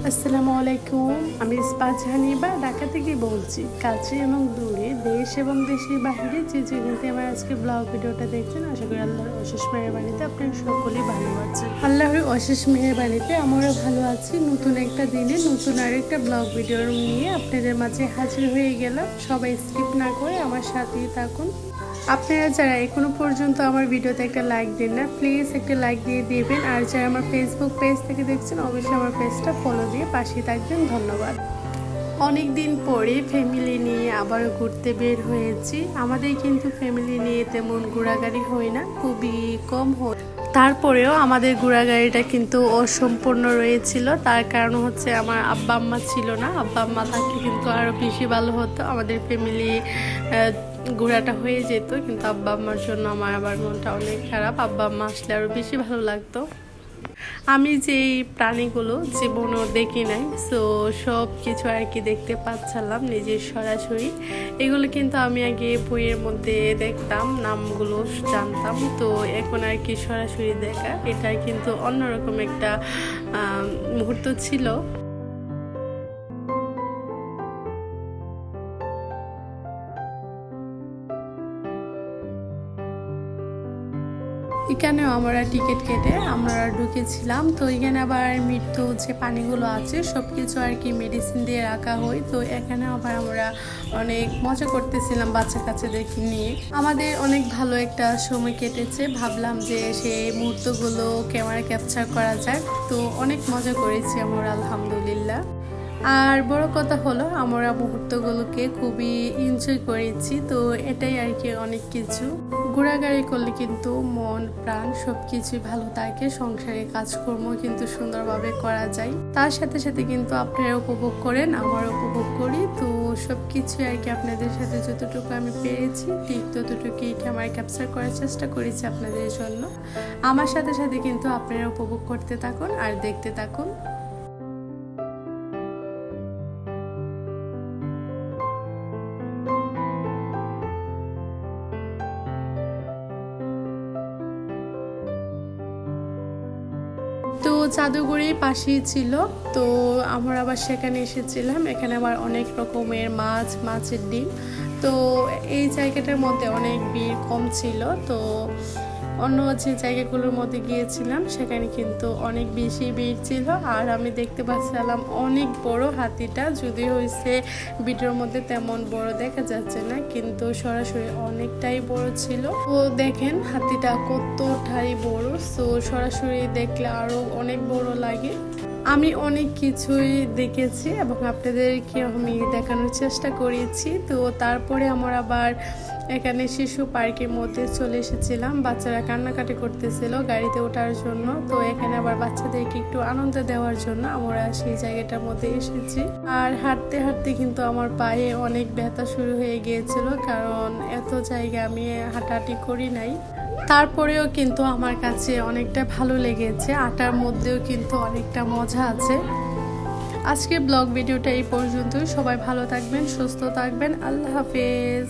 আসসালামু আলাইকুম। আমি ইস্পাত জাহানিবা ঢাকা থেকে বলছি। কাছে এবং দূরে, দেশ এবং দেশের বাইরে যে যেখান থেকে আমার আজকে ব্লগ ভিডিওটা দেখছেন, আশা করি আল্লাহর অশেষ মেহেরবানিতে আপনারা সকলেই ভালো আছেন। আল্লাহর অশেষ মেহেরবানিতে আমরা ভালো আছি। নতুন একটা দিনে নতুন আরেকটা ব্লগ ভিডিও নিয়ে আপনাদের মাঝে হাজির হয়ে গেলাম। সবাই স্কিপ না করে আমার সাথেই থাকুন। আপনারা যারা এখনো পর্যন্ত আমার ভিডিওতে একটা লাইক দেন না, প্লিজ একটা লাইক দিয়ে দিবেন। আর যারা আমার ফেসবুক পেজ থেকে দেখছেন, অবশ্যই আমার পেজটা ফলো দিয়ে পাশে থাকবেন। ধন্যবাদ। অনেক দিন পরে ফ্যামিলি নিয়ে আবারও ঘুরতে বের হয়েছি। আমাদের কিন্তু ফ্যামিলি নিয়ে তেমন ঘোরাঘুরি হয় না, খুবই কম হয়। তারপরেও আমাদের ঘোরাঘুরিটা কিন্তু অসম্পূর্ণ রয়েছিল। তার কারণ হচ্ছে আমার আব্বা আম্মা ছিল না। আব্বা আম্মা থাকলে কিন্তু আরও বেশি ভালো হতো, আমাদের ফ্যামিলি ঘোরাটা হয়ে যেত। কিন্তু আব্বা আম্মার জন্য আমার আবার মনটা অনেক খারাপ। আব্বা আম্মা আসলে আরও বেশি ভালো লাগতো। আমি যে প্রাণীগুলো জীবনও দেখি নাই, সো সব কিছু আর কি দেখতে পাচ্ছিলাম নিজের সরাসরি। এগুলো কিন্তু আমি আগে বইয়ের মধ্যে দেখতাম, নামগুলো জানতাম, তো এখন আর কি সরাসরি দেখা, এটা কিন্তু অন্যরকম একটা মুহূর্ত ছিল। এখানেও আমরা টিকিট কেটে আমরা ঢুকেছিলাম। তো এখানে আবার মৃত্যু যে পানিগুলো আছে সব কিছু আর কি মেডিসিন দিয়ে রাখা হয়। তো এখানে আবার আমরা অনেক মজা করতেছিলাম বাচ্চা কাচ্চাদেরকে নিয়ে। আমাদের অনেক ভালো একটা সময় কেটেছে। ভাবলাম যে সেই মুহূর্তগুলো ক্যামেরা ক্যাপচার করা যায়, তো অনেক মজা করেছি আমরা, আলহামদুলিল্লাহ। আর বড় কথা হলো আমরা মুহূর্তগুলোকে খুবই এনজয় করেছি। তো এটাই আর কি অনেক কিছু। ঘোরাঘুরি করলে কিন্তু মন প্রাণ সব কিছুই ভালো থাকে, সংসারে কাজকর্ম কিন্তু সুন্দরভাবে করা যায়। তার সাথে সাথে কিন্তু আপনারা উপভোগ করেন, আমার উপভোগ করি। তো সব কিছুই আর কি আপনাদের সাথে যতটুকু আমি পেরেছি ঠিক ততটুকুই ক্যামেরা ক্যাপচার করার চেষ্টা করেছি আপনাদের জন্য। আমার সাথে সাথে কিন্তু আপনারা উপভোগ করতে থাকুন আর দেখতে থাকুন। তো জাদুঘরের পাশেই ছিল, তো আমরা আবার সেখানে এসেছিলাম। এখানে আবার অনেক রকমের মাছ, মাছের ডিম। তো এই জায়গাটার মধ্যে অনেক ভিড় কম ছিল। তো অন্য যে জায়গাগুলোর মধ্যে গিয়েছিলাম সেখানে কিন্তু অনেক বেশি ভিড় ছিল। আর আমি দেখতে পাচ্ছিলাম অনেক বড় হাতিটা, যদি হয়েছে ভিডিওর মধ্যে তেমন বড় দেখা যাচ্ছে না, কিন্তু সরাসরি অনেকটাই বড় ছিল। তো দেখেন হাতিটা কতটাই বড়, তো সরাসরি দেখলে আরো অনেক বড় লাগে। আমি অনেক কিছুই দেখেছি এবং আপনাদেরকে আমি দেখানোর চেষ্টা করেছি। তো তারপরে আমরা আবার এখানে শিশু পার্কের মধ্যে চলে এসেছিলাম। বাচ্চারা কান্নাকাটি করতেছিল গাড়িতে ওঠার জন্য। তো এখানে আবার বাচ্চাদেরকে একটু আনন্দ দেওয়ার জন্য আমরা সেই জায়গাটার মধ্যে এসেছি। আর হাঁটতে হাঁটতে কিন্তু আমার পায়ে অনেক ব্যথা শুরু হয়ে গিয়েছিল, কারণ এত জায়গা আমি হাঁটাহাঁটি করি নাই। তারপরেও কিন্তু আমার কাছে অনেকটা ভালো লেগেছে। আটার মধ্যেও কিন্তু অনেকটা মজা আছে। আজকে ব্লগ ভিডিওটা এই পর্যন্তই। সবাই ভালো থাকবেন, সুস্থ থাকবেন। আল্লাহ হাফেজ।